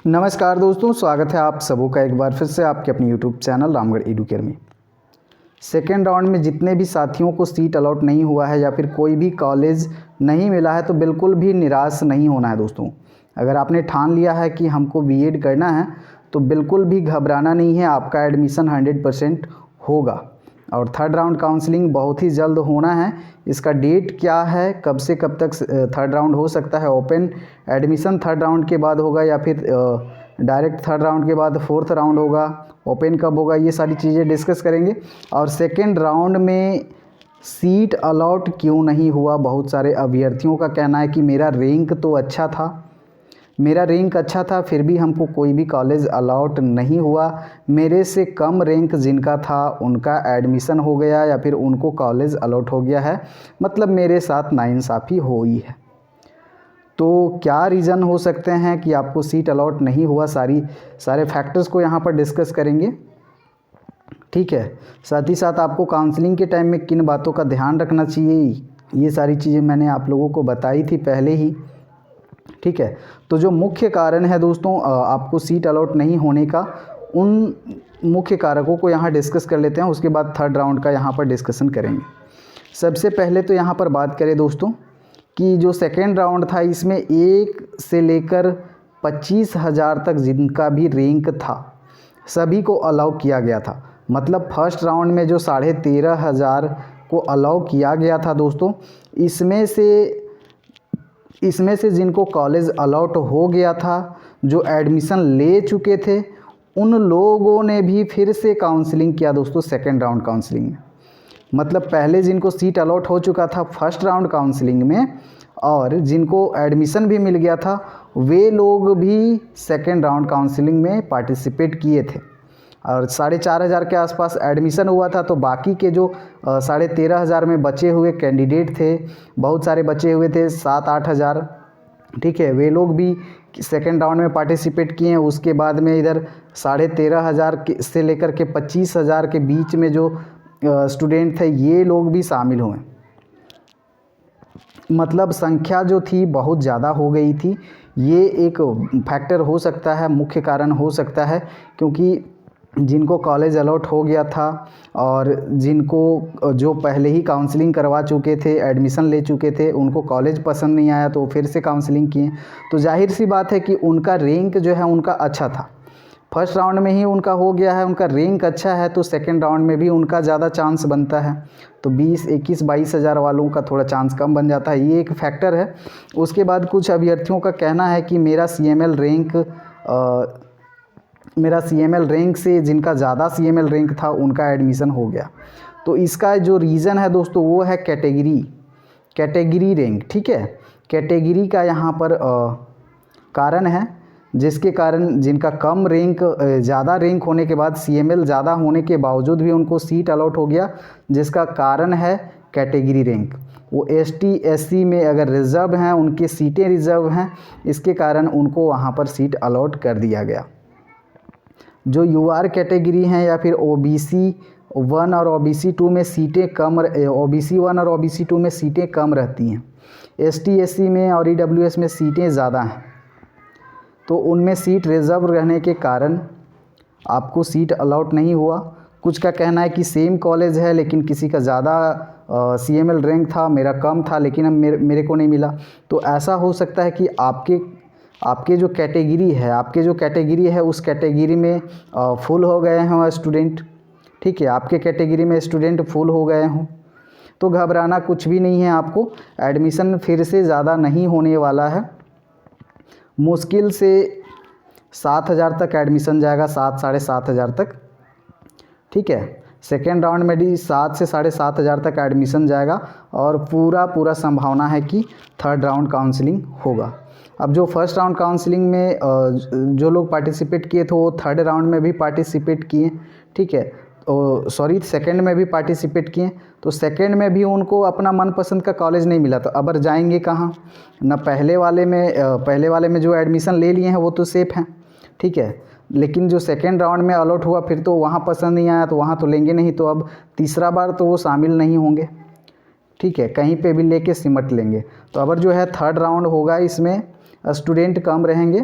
नमस्कार दोस्तों, स्वागत है आप सबों का एक बार फिर से आपके अपने यूट्यूब चैनल रामगढ़ एडुकेयर में। सेकेंड राउंड में जितने भी साथियों को सीट अलॉट नहीं हुआ है या फिर कोई भी कॉलेज नहीं मिला है तो बिल्कुल भी निराश नहीं होना है दोस्तों। अगर आपने ठान लिया है कि हमको बीएड करना है तो बिल्कुल भी घबराना नहीं है, आपका एडमिशन 100% होगा। और थर्ड राउंड काउंसलिंग बहुत ही जल्द होना है। इसका डेट क्या है, कब से कब तक थर्ड राउंड हो सकता है, ओपन एडमिशन थर्ड राउंड के बाद होगा या फिर डायरेक्ट थर्ड राउंड के बाद फोर्थ राउंड होगा, ओपन कब होगा, ये सारी चीज़ें डिस्कस करेंगे। और सेकेंड राउंड में सीट अलॉट क्यों नहीं हुआ, बहुत सारे अभ्यर्थियों का कहना है कि मेरा रैंक तो अच्छा था, फिर भी हमको कोई भी कॉलेज अलॉट नहीं हुआ। मेरे से कम रैंक जिनका था उनका एडमिशन हो गया या फिर उनको कॉलेज अलॉट हो गया है, मतलब मेरे साथ नाइंसाफ़ी हुई है। तो क्या रीज़न हो सकते हैं कि आपको सीट अलॉट नहीं हुआ, सारे फैक्टर्स को यहाँ पर डिस्कस करेंगे। ठीक है, साथ ही साथ आपको काउंसलिंग के टाइम में किन बातों का ध्यान रखना चाहिए, ये सारी चीज़ें मैंने आप लोगों को बताई थी पहले ही। ठीक है, तो जो मुख्य कारण है दोस्तों आपको सीट अलॉट नहीं होने का, उन मुख्य कारकों को यहाँ डिस्कस कर लेते हैं, उसके बाद थर्ड राउंड का यहाँ पर डिस्कशन करेंगे। सबसे पहले तो यहाँ पर बात करें दोस्तों कि जो सेकेंड राउंड था इसमें 1 से लेकर 25,000 तक जिनका भी रैंक था सभी को अलाउ किया गया था। मतलब फर्स्ट राउंड में जो 13,500 को अलाउ किया गया था दोस्तों, इसमें से जिनको कॉलेज अलॉट हो गया था, जो एडमिशन ले चुके थे, उन लोगों ने भी फिर से काउंसलिंग किया दोस्तों सेकेंड राउंड काउंसलिंग में। मतलब पहले जिनको सीट अलॉट हो चुका था फर्स्ट राउंड काउंसलिंग में और जिनको एडमिशन भी मिल गया था, वे लोग भी सेकेंड राउंड काउंसलिंग में पार्टिसिपेट किए थे। और 4,500 के आसपास एडमिशन हुआ था, तो बाकी के जो 13,500 में बचे हुए कैंडिडेट थे, बहुत सारे बचे हुए थे 7-8 हज़ार। ठीक है, वे लोग भी सेकेंड राउंड में पार्टिसिपेट किए हैं। उसके बाद में इधर 13,500 से लेकर के 25,000 के बीच में जो स्टूडेंट थे ये लोग भी शामिल हुए। मतलब संख्या जो थी बहुत ज़्यादा हो गई थी। ये एक फैक्टर हो सकता है, मुख्य कारण हो सकता है, क्योंकि जिनको कॉलेज अलॉट हो गया था और जिनको जो पहले ही काउंसलिंग करवा चुके थे, एडमिशन ले चुके थे, उनको कॉलेज पसंद नहीं आया तो फिर से काउंसलिंग किए, तो जाहिर सी बात है कि उनका रैंक जो है उनका अच्छा था। फर्स्ट राउंड में ही उनका हो गया है, उनका रैंक अच्छा है, तो सेकंड राउंड में भी उनका ज़्यादा चांस बनता है। तो 20, 21, 22 हज़ार वालों का थोड़ा चांस कम बन जाता है, ये एक फैक्टर है। उसके बाद कुछ अभ्यर्थियों का कहना है कि मेरा CML रैंक से जिनका ज़्यादा CML रैंक था उनका एडमिशन हो गया। तो इसका जो रीज़न है दोस्तों वो है कैटेगरी रैंक। ठीक है, कैटेगरी का यहाँ पर कारण है, जिसके कारण जिनका कम रैंक, ज़्यादा रैंक होने के बाद CML ज़्यादा होने के बावजूद भी उनको सीट अलॉट हो गया, जिसका कारण है कैटेगरी रैंक। वो ST SC में अगर रिज़र्व हैं, उनकी सीटें रिज़र्व हैं, इसके कारण उनको वहाँ पर सीट अलॉट कर दिया गया। जो UR कैटेगरी हैं या फिर OBC 1 और OBC 2 में सीटें कम, OBC 1 और OBC 2 में सीटें कम रहती हैं, ST SC में और EWS में सीटें ज़्यादा हैं, तो उनमें सीट रिज़र्व रहने के कारण आपको सीट अलॉट नहीं हुआ। कुछ का कहना है कि सेम कॉलेज है लेकिन किसी का ज़्यादा CML रैंक था, मेरा कम था, लेकिन अब मेरे को नहीं मिला। तो ऐसा हो सकता है कि आपके जो कैटेगरी है उस कैटेगरी में फुल हो गए हों स्टूडेंट। ठीक है, आपके कैटेगरी में स्टूडेंट फुल हो गए हों, तो घबराना कुछ भी नहीं है। आपको एडमिशन फिर से ज़्यादा नहीं होने वाला है, मुश्किल से 7,000 तक एडमिशन जाएगा, 7-7,500 तक। ठीक है, सेकेंड राउंड में भी 7 से 7,500 तक एडमिशन जाएगा और पूरा संभावना है कि थर्ड राउंड काउंसलिंग होगा। अब जो फर्स्ट राउंड काउंसलिंग में जो लोग पार्टिसिपेट किए थे वो थर्ड राउंड में भी पार्टिसिपेट किए। ठीक है, सेकंड में भी पार्टिसिपेट किए, तो सेकंड में भी उनको अपना मनपसंद का कॉलेज नहीं मिला, तो अब जाएंगे कहाँ ना। पहले वाले में जो एडमिशन ले लिए हैं वो तो सेफ़ हैं। ठीक है, लेकिन जो सेकेंड राउंड में अलॉट हुआ फिर तो वहाँ पसंद नहीं आया तो वहाँ तो लेंगे नहीं, तो अब तीसरा बार तो वो शामिल नहीं होंगे। ठीक है, कहीं पे भी लेके सिमट लेंगे। तो अगर जो है थर्ड राउंड होगा, इसमें स्टूडेंट कम रहेंगे,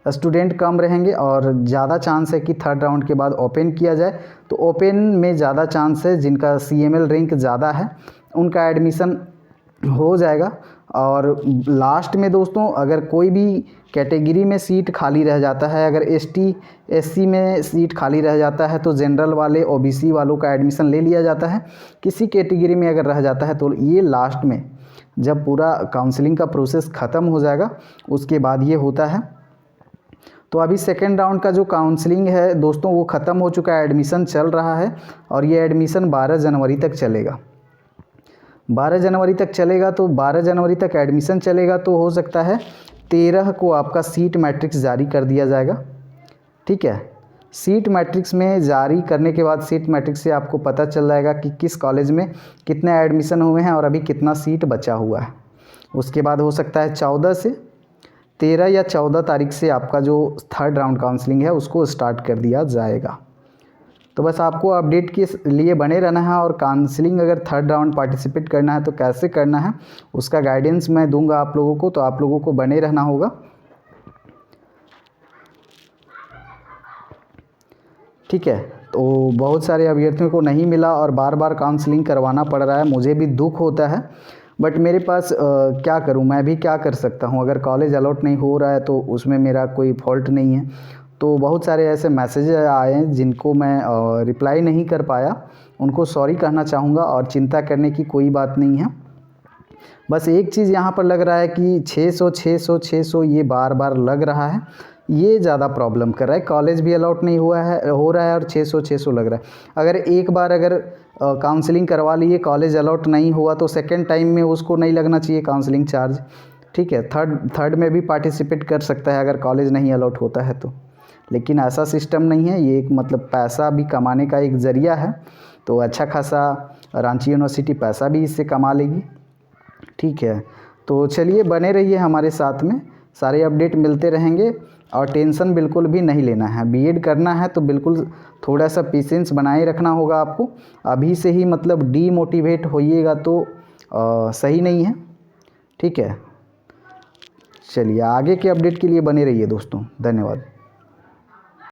स्टूडेंट कम रहेंगे और ज़्यादा चांस है कि थर्ड राउंड के बाद ओपन किया जाए। तो ओपन में ज़्यादा चांस है, जिनका CML रैंक ज़्यादा है उनका एडमिशन हो जाएगा। और लास्ट में दोस्तों अगर कोई भी कैटेगरी में सीट खाली रह जाता है, अगर ST SC में सीट खाली रह जाता है तो जनरल वाले OBC वालों का एडमिशन ले लिया जाता है। किसी कैटेगरी में अगर रह जाता है तो ये लास्ट में जब पूरा काउंसलिंग का प्रोसेस ख़त्म हो जाएगा उसके बाद ये होता है। तो अभी सेकेंड राउंड का जो काउंसलिंग है दोस्तों वो ख़त्म हो चुका है, एडमिशन चल रहा है और ये एडमिशन 12 जनवरी तक चलेगा। 12 जनवरी तक चलेगा, तो 12 जनवरी तक एडमिशन चलेगा तो हो सकता है 13 को आपका सीट मैट्रिक्स जारी कर दिया जाएगा। ठीक है, सीट मैट्रिक्स में जारी करने के बाद सीट मैट्रिक्स से आपको पता चल जाएगा कि किस कॉलेज में कितने एडमिशन हुए हैं और अभी कितना सीट बचा हुआ है। उसके बाद हो सकता है 13 या 14 तारीख से आपका जो थर्ड राउंड काउंसलिंग है उसको स्टार्ट कर दिया जाएगा। तो बस आपको अपडेट के लिए बने रहना है और काउंसलिंग अगर थर्ड राउंड पार्टिसिपेट करना है तो कैसे करना है उसका गाइडेंस मैं दूंगा आप लोगों को, तो आप लोगों को बने रहना होगा। ठीक है, तो बहुत सारे अभ्यर्थियों को नहीं मिला और बार बार काउंसलिंग करवाना पड़ रहा है, मुझे भी दुख होता है, बट मेरे पास क्या करूं, मैं भी क्या कर सकता हूं। अगर कॉलेज अलॉट नहीं हो रहा है तो उसमें मेरा कोई फॉल्ट नहीं है। तो बहुत सारे ऐसे मैसेज आए हैं जिनको मैं रिप्लाई नहीं कर पाया, उनको सॉरी कहना चाहूँगा और चिंता करने की कोई बात नहीं है। बस एक चीज़ यहाँ पर लग रहा है कि 600 ये बार बार लग रहा है, ये ज़्यादा प्रॉब्लम कर रहा है। कॉलेज भी अलॉट नहीं हो रहा है और 600 लग रहा है। अगर एक बार अगर काउंसलिंग करवा लिए, कॉलेज अलॉट नहीं हुआ तो सेकेंड टाइम में उसको नहीं लगना चाहिए काउंसलिंग चार्ज। ठीक है, थर्ड में भी पार्टिसिपेट कर सकता है अगर कॉलेज नहीं अलॉट होता है तो, लेकिन ऐसा सिस्टम नहीं है। ये एक मतलब पैसा भी कमाने का एक ज़रिया है, तो अच्छा खासा रांची यूनिवर्सिटी पैसा भी इससे कमा लेगी। ठीक है, तो चलिए बने रहिए हमारे साथ में, सारे अपडेट मिलते रहेंगे और टेंशन बिल्कुल भी नहीं लेना है। बीएड करना है तो बिल्कुल थोड़ा सा पेशेंस बनाए रखना होगा आपको। अभी से ही मतलब डीमोटिवेट होइएगा तो सही नहीं है। ठीक है, चलिए आगे के अपडेट के लिए बने रहिए दोस्तों, धन्यवाद।